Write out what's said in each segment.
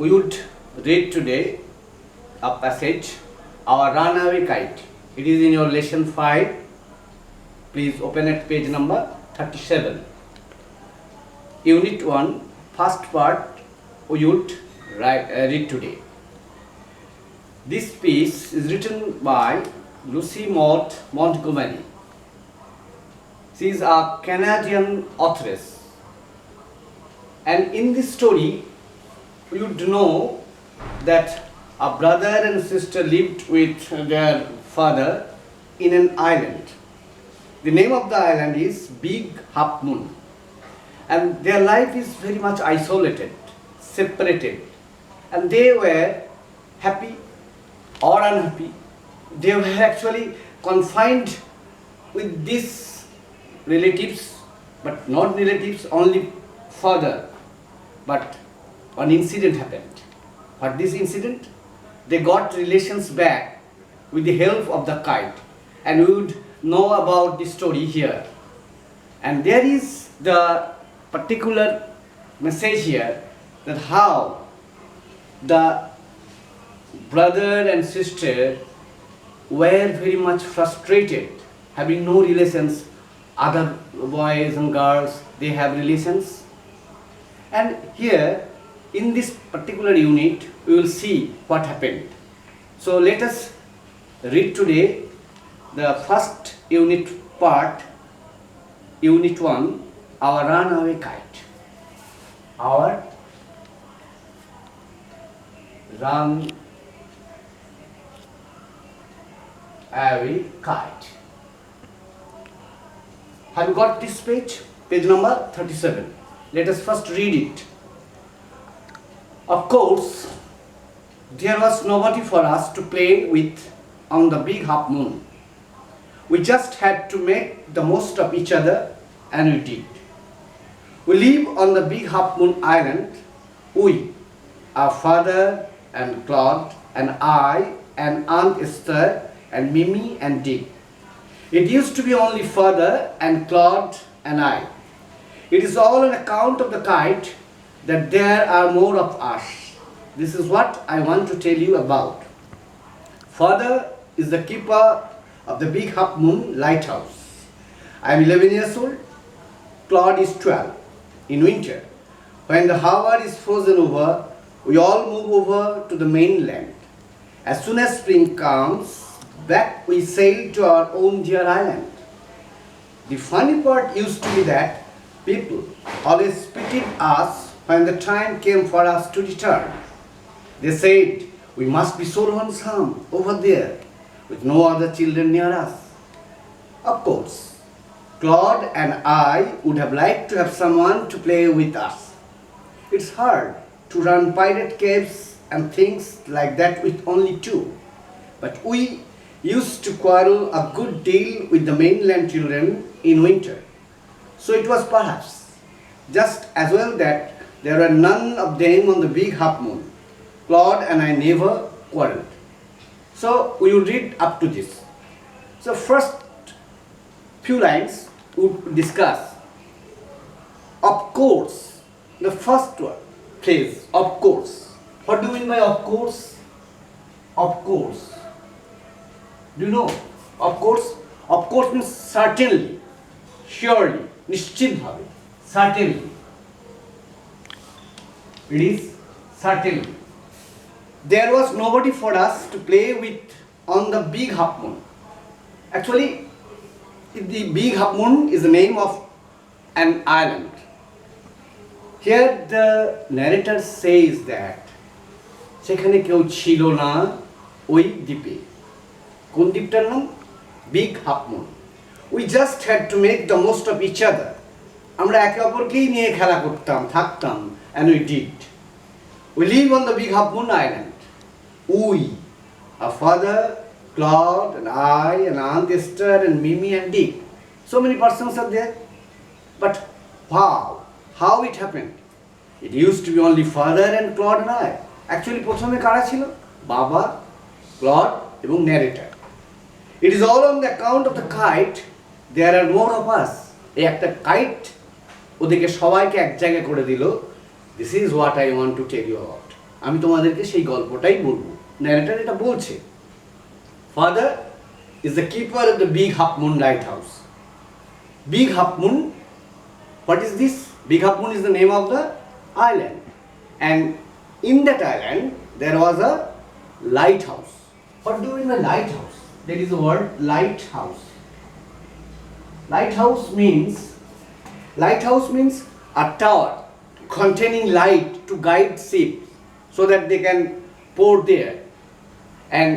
We would read today a passage, our Runaway Kite. It is in your lesson 5. Please open at page number 37. Unit 1, first part, we would read today. This piece is written by Lucy Maud Montgomery. She is a Canadian authoress. And in this story, you would know that a brother and sister lived with their father in an island. The name of the island is Big Half Moon. And their life is very much isolated, separated. And they were happy or unhappy. They were actually confined with these relatives, but not relatives, only father. But an incident happened. What this incident? They got relations back with the help of the kite. And we would know about the story here. And there is the particular message here that how the brother and sister were very much frustrated, having no relations. Other boys and girls, they have relations. And here, in this particular unit, we will see what happened. So let us read today the first unit part, Unit 1, our Runaway Kite. Our Runaway Kite. Have you got this page? Page number 37. Let us first read it. Of course, there was nobody for us to play with on the Big Half Moon. We just had to make the most of each other, and we did. We live on the Big Half Moon Island. We, our father and Claude, and I, and Aunt Esther, and Mimi and Dick. It used to be only father and Claude and I. It is all on account of the kite that there are more of us. This is what I want to tell you about. Father is the keeper of the Big Half Moon lighthouse. I am 11 years old. Claude is 12. In winter, when the harbor is frozen over, we all move over to the mainland. As soon as spring comes, back we sail to our own dear island. The funny part used to be that people always pitied us when the time came for us to return. They said, we must be so lonesome over there with no other children near us. Of course, Claude and I would have liked to have someone to play with us. It's hard to run pirate caves and things like that with only two. But we used to quarrel a good deal with the mainland children in winter. So it was perhaps just as well that there were none of them on the Big Half Moon. Claude and I never quarreled. So we will read up to this. So first few lines we will discuss. Of course, the first one, phrase, of course. What do you mean by of course? Of course. Do you know? Of course. Of course means certainly, surely, nischit bhabe, certainly. It is certainly. There was nobody for us to play with on the Big Half Moon. Actually, the Big Half Moon is the name of an island. Here the narrator says that সেখানে কেউ ছিল না ওই দ্বীপে। কোন দ্বীপটার নাম? Big Half Moon. We just had to make the most of each other. আমরা একে অপরকেই নিয়ে খেলা করতাম, থাকতাম, and we did. We live on the Big Half Moon Island. We, our father, Claude, and I, and Aunt Esther, and Mimi, and Dick. So many persons are there. But how it happened? It used to be only father and Claude and I. Actually, প্রথমে কারা ছিল? বাবা, Claude, এবং narrator. It is all on the account of the kite. There are more of us. এই একটা kite ওদেরকে সবাইকে এক জায়গায় করে দিল। This is what I want to tell you about. আমি তোমাদেরকে সেই গল্পটাই বলবো। ন্যারেটর এটা বলছে, father is the keeper of the Big Half Moon lighthouse. Big Half Moon, what is this? Big Half Moon is the name of the island, and in that island there was a lighthouse. What do you mean by lighthouse? There is the word lighthouse. Lighthouse means a tower containing light to guide ships so that they can port there. And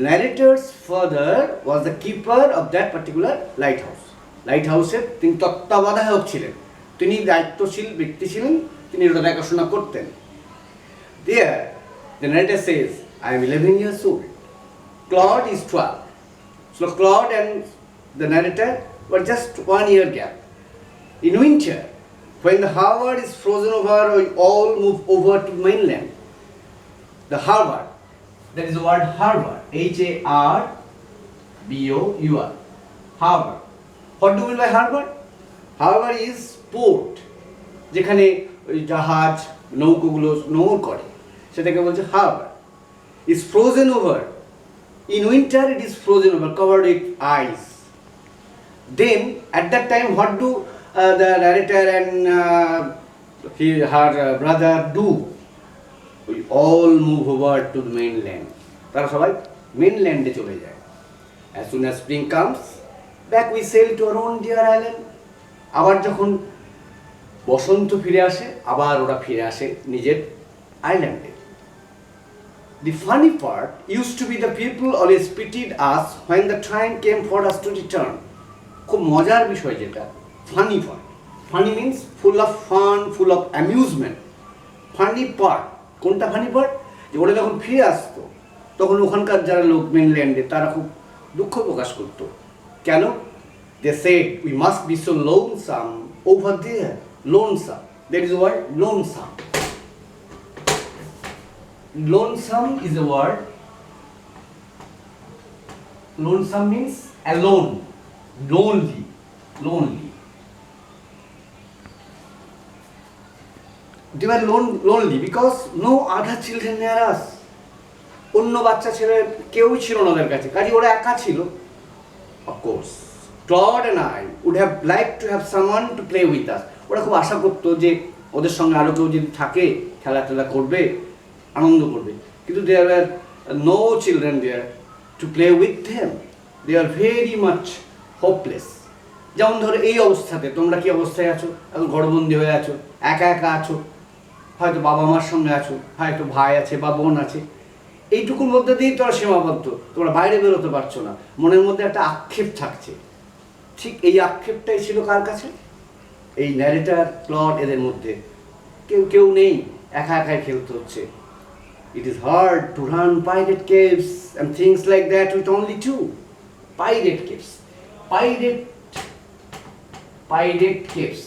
narrator's father was the keeper of that particular lighthouse. লাইটহাউসের তিনি তত্ত্বাবধায়ক ছিলেন, তিনি দায়িত্বশীল ব্যক্তি ছিলেন, তিনি এটা দেখাশোনা করতেন। There the narrator says, I am 11 years old. Claude is 12. So Claude and the narrator were just 1 year gap. In winter, when the harbor is frozen over, we all move over to mainland. The harbor, that is the word harbor, H-A-R-B-O-U-R, harbor. What do you mean by harbor? Harbor is port, যেখানে ওই জাহাজ নৌকোগুলো নোঙর করে, সেটাকে বলছে harbor. Is frozen over. In winter it is frozen over, covered with ice. Then at that time what do the narrator and her brother do? We all move over to the mainland. তারা সবাই মেইনল্যান্ডে চলে যায়। As soon as spring comes, back we sail to our own dear island. আবার যখন বসন্ত ফিরে আসে, আবার ওরা ফিরে আসে নিজের আইল্যান্ডে। The funny part used to be the people always pitied us when the time came for us to return. খুব মজার বিষয় যেটা, funny part. Funny means full of fun, full of amusement. Funny part, কোনটা funny part? যে ওরা যখন ফিরে আসতো তখন ওখানকার যারা লোক মেনল্যান্ডে তারা খুব দুঃখ প্রকাশ করতো। কেন? They said we must be so lonesome over there. Lonesome, that is the word lonesome. Lonesome is a word. Lonesome means alone, lonely, lonely. They were lonely because no other children near us. অন্য বাচ্চা ছেলে কেউই ছিল না ওদের কাছে, কাজে ওরা একা ছিল। Of course, Claude and I would have liked to have someone to play with us. ওরা খুব আশা করতো যে ওদের সঙ্গে আরো কেউ যদি থাকে খেলাধুলা করবে, আনন্দ করবে, কিন্তু there were no children there to play with them. They are very much hopeless. যেমন ধরো এই অবস্থাতে তোমরা কি অবস্থায় আছো? এখন ঘরবন্দি হয়ে আছো, একা একা আছো, হয়তো বাবা মার সঙ্গে আছো, হয়তো ভাই আছে বা বোন আছে, এইটুকুর মধ্যে দিয়েই তোমরা সীমাবদ্ধ, তোমরা বাইরে বেরোতে পারছো না, মনের মধ্যে একটা আক্ষেপ থাকছে। ঠিক এই আক্ষেপটাই ছিল কার কাছে? এই ন্যারেটর, ক্লড, এদের মধ্যে কেউ নেই, একা একাই খেলতে হচ্ছে। It is hard to run pirate caves and things like that with only two. Pirate caves. Pirate caves.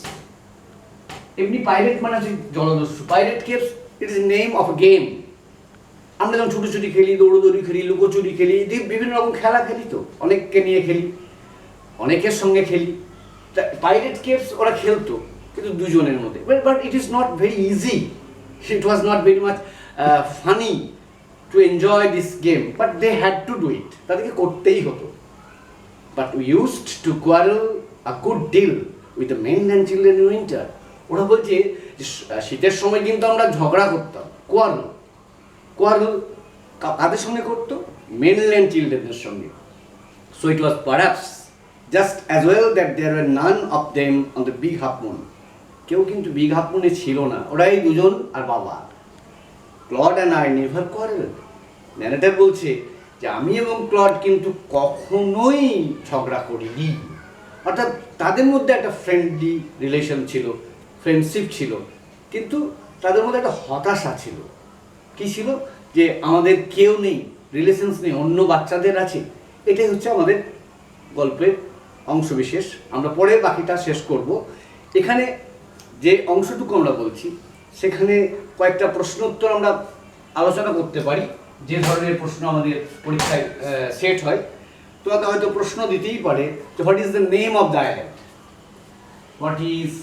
এমনি পাইরেট মানে হচ্ছে জলদস্যু। Pirate caves, it is name of a game. আমরা যখন ছুটোছুটি খেলি, দৌড়োদৌড়ি খেলি, লুকোচুরি খেলি, বিভিন্ন রকম খেলা খেলি, তো অনেককে নিয়ে খেলি, অনেকের সঙ্গে খেলি। পাইরেট কেভস ওরা খেলতো, কিন্তু দুজনের মধ্যে। But it is not very easy, it was not very much funny to enjoy this game, but they had to do it, তাদেরকে করতেই হতো। But we used to quarrel a good deal with the mainland children in winter. ওরা বলছে যে শীতের সময় কিন্তু আমরা ঝগড়া করতাম, কোয়ারেল কাদের সঙ্গে করতো? মেইনল্যান্ড চিলড্রেনের সঙ্গে। So it was perhaps just as well that there were none of them on the big half moon. কেউ কিন্তু বিগ হাফ মুনে ছিল না, ওরাই দুজন আর বাবা। Claude and I never quarrel. Narrator বলছে যে আমি এবং ক্লড কিন্তু কখনোই ঝগড়া করিনি। অর্থাৎ তাদের মধ্যে একটা ফ্রেন্ডলি রিলেশন ছিল, ফ্রেন্ডশিপ ছিল, কিন্তু তাদের মধ্যে একটা হতাশা ছিল। কী ছিল? যে আমাদের কেউ নেই, রিলেশনস নেই, অন্য বাচ্চাদের আছে। এটাই হচ্ছে আমাদের গল্পের অংশবিশেষ। আমরা পরে বাকিটা শেষ করব। এখানে যে অংশটুকু আমরা বলছি সেখানে কয়েকটা প্রশ্ন উত্তর আমরা আলোচনা করতে পারি। যে ধরনের প্রশ্ন আমাদের পরীক্ষায় সেট হয়, তোমাকে হয়তো প্রশ্ন দিতেই পারে যে what is the name of the island, what is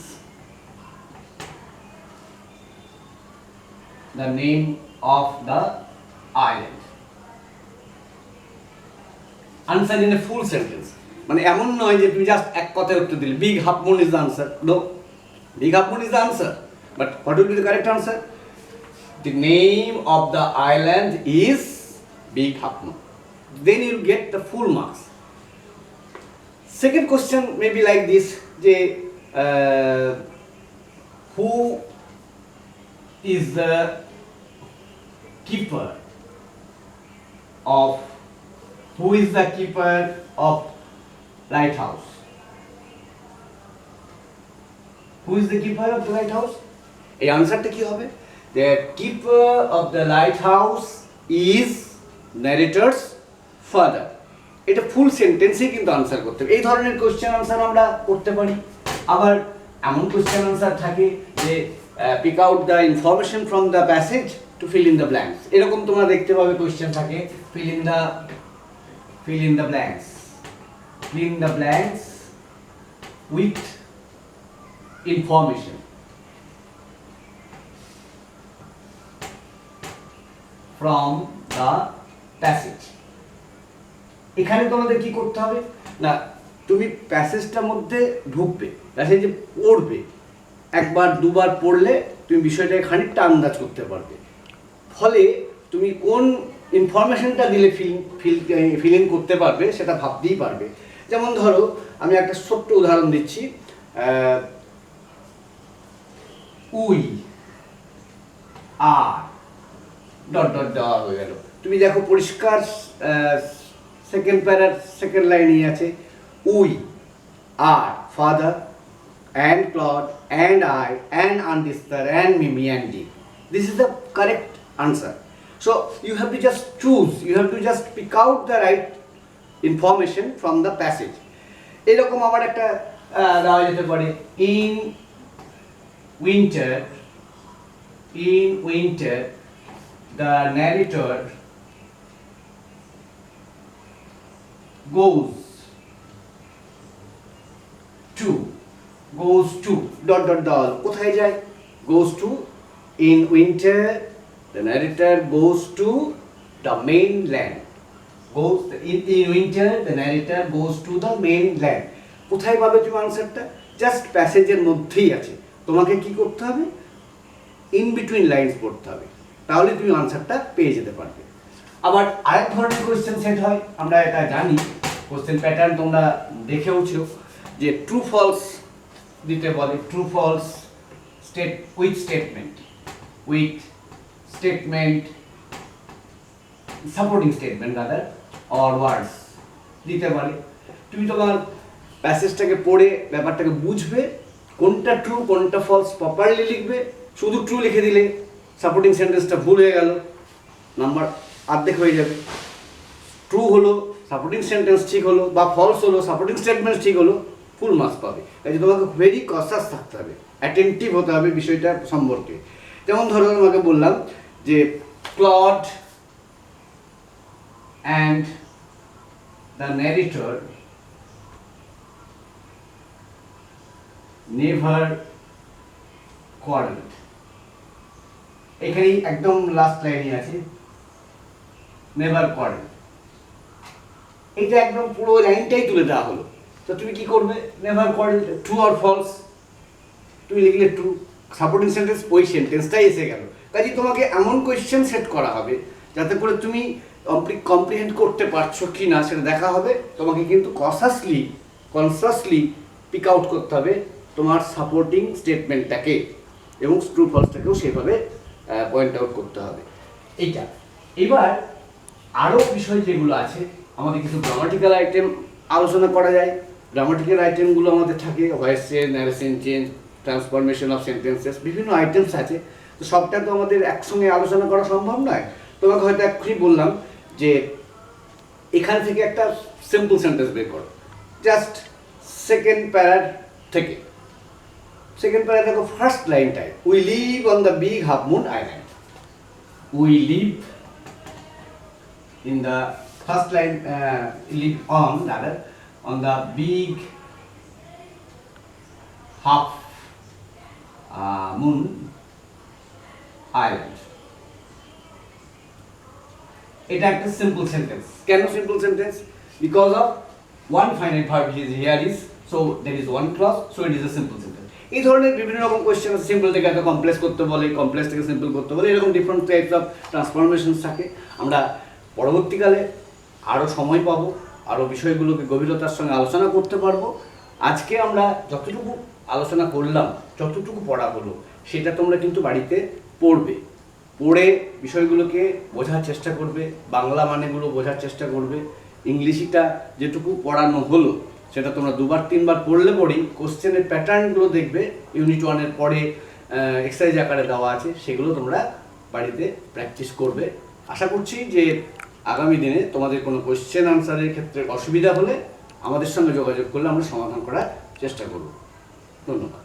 the name of the island. Answer in a full sentence. মানে এমন নয় যে তুমি জাস্ট এক কথায় উত্তর দিলে big half moon is the answer. No, big half moon is the answer, but what will be the correct answer? The name of the island is Big Half Moon. Then you get the full marks. Second question may be like this: who is the keeper of lighthouse? Who is the keeper of the lighthouse? এই আনসারটা কি হবে? The keeper of the lighthouse is narrator's father. এটা ফুল সেন্টেন্সেই কিন্তু answer করতে হবে. এই ধরনের কোশ্চেন আনসার আমরা করতে পারি. আবার এমন কোশ্চেন আনসার থাকে যে pick out the information from the passage to fill in the blanks. এরকম তোমরা দেখতে পাবে কোশ্চেন থাকে fill in the blanks with information from the passage. এখানে তোমাদের কি করতে হবে না, তুমি প্যাসেজটার মধ্যে ঢুকবে, প্যাসেজে পড়বে, একবার দুবার পড়লে তুমি বিষয়টাকে খানিকটা আন্দাজ করতে পারবে. ফলে তুমি কোন ইনফরমেশনটা দিলে ফিল ইন করতে পারবে সেটা ভাবতেই পারবে. যেমন ধরো আমি একটা ছোট্ট উদাহরণ দিচ্ছি. উই আর ডট ডট দেওয়া হয়ে গেল. তুমি দেখো পরিষ্কার সেকেন্ড প্যারার সেকেন্ড লাইনেই আছে we are father and Claude and I and Andistar and Mimi and Dee. This is the correct answer. So you have to just choose, you have to just pick out the right information from the passage. এরকম আবার একটা দেওয়া যেতে পারে in winter the narrator goes to dot dot dot. কোথায় যায়? goes to. In winter the narrator goes to the mainland. In winter the narrator goes to the mainland. কোথায় পাবে তুমি আনসারটা? জাস্ট প্যাসেজের মধ্যেই আছে. তোমাকে কি করতে হবে? ইন বিটুইন লাইনস পড়তে হবে, তাহলে তুমি আনসারটা পেয়ে যেতে পারবে. আবার আরেক ধরনের কোয়েশ্চেন সেট হয়, আমরা এটা জানি, কোয়েশ্চেন প্যাটার্ন তোমরা দেখেওছো, যে ট্রু ফলস দিতে বলে. True false with statement supporting statement rather or words দিতে পারে. তুমি তোমার প্যাসেজটাকে পড়ে ব্যাপারটাকে বুঝবে, কোনটা ট্রু কোনটা ফলস প্রপারলি লিখবে. শুধু ট্রু লিখে দিলে সাপোর্টিং সেন্টেন্সটা ভুল হয়ে গেল, নাম্বার অর্ধেক হয়ে যাবে. ট্রু হলো, সাপোর্টিং সেন্টেন্স ঠিক হলো, বা ফলস হলো, সাপোর্টিং স্টেটমেন্ট ঠিক হলো, ফুল মার্কস পাবে. কাজে তোমাকে ভেরি কসাস থাকতে হবে, অ্যাটেন্টিভ হতে হবে বিষয়টা সম্পর্কে. যেমন ধরো তোমাকে বললাম যে Claude and the narrator never quadrant. এখানেই একদম লাস্ট লাইনে আছে নেভার কোয়ারেন্ট. এটা একদম পুরো লাইনটাই তুলে দেওয়া হলো. তো তুমি কি করবে? নেভার কোয়ারেন্ট ট্রু অর ফলস তুমি লিখলে ট্রু, সাপোর্টিং সেন্টেন্স ওই সেন্টেন্সটাই এসে গেল. কাজে তোমাকে এমন কোয়েশ্চেন সেট করা হবে যাতে করে তুমি কমপ্রিহেন্ড করতে পারছো কি না সেটা দেখা হবে. তোমাকে কিন্তু কনসাসলি পিক আউট করতে হবে তোমার সাপোর্টিং স্টেটমেন্টটাকে, এবং ট্রু ফলসটাকেও সেভাবে পয়েন্ট আউট করতে হবে. এইটা এবার আরও বিষয় যেগুলো আছে, আমাদের কিছু গ্রামাটিক্যাল আইটেম আলোচনা করা যায়. গ্রামাটিক্যাল আইটেমগুলো আমাদের থাকে voice change, narration change, transformation of sentences, বিভিন্ন আইটেমস আছে. তো সবটা তো আমাদের একসঙ্গে আলোচনা করা সম্ভব নয়. তোমাকে হয়তো এক্ষুনি বললাম যে এখান থেকে একটা সিম্পল সেন্টেন্স বের করো, জাস্ট সেকেন্ড প্যারার থেকে. সেকেন্ড প্যারা দেখো ফার্স্ট লাইনটায় we live on the big half moon island. We live in the first line, live on the big half moon island. এটা একটা সিম্পল সেন্টেন্স। কেন simple sentence? Because of one finite verb is here is, so there is one clause, so it is a simple sentence. এই ধরনের বিভিন্ন রকম question আছে, simple থেকে একটা কমপ্লেক্স করতে বলে, কমপ্লেক্স থেকে সিম্পল করতে বলে, এরকম ডিফারেন্ট টাইপস অফ ট্রান্সফরমেশনস থাকে। আমরা পরবর্তীকালে আরও সময় পাবো, আরও বিষয়গুলোকে গভীরতার সঙ্গে আলোচনা করতে পারবো। আজকে আমরা যতটুকু আলোচনা করলাম, যতটুকু পড়া হলো, সেটা তোমরা কিন্তু বাড়িতে পড়বে, পড়ে বিষয়গুলোকে বোঝার চেষ্টা করবে, বাংলা মানেগুলো বোঝার চেষ্টা করবে। ইংলিশটা যেটুকু পড়ানো হলো সেটা তোমরা দুবার তিনবার পড়লে পরেই কোশ্চেনের প্যাটার্নগুলো দেখবে, ইউনিট 1-এর পরে এক্সারসাইজ আকারে দেওয়া আছে, সেগুলো তোমরা বাড়িতে প্র্যাকটিস করবে। আশা করছি যে আগামী দিনে তোমাদের কোনো কোশ্চেন আনসারের ক্ষেত্রে অসুবিধা হলে আমাদের সঙ্গে যোগাযোগ করলে আমরা সমাধান করার চেষ্টা করব। ধন্যবাদ।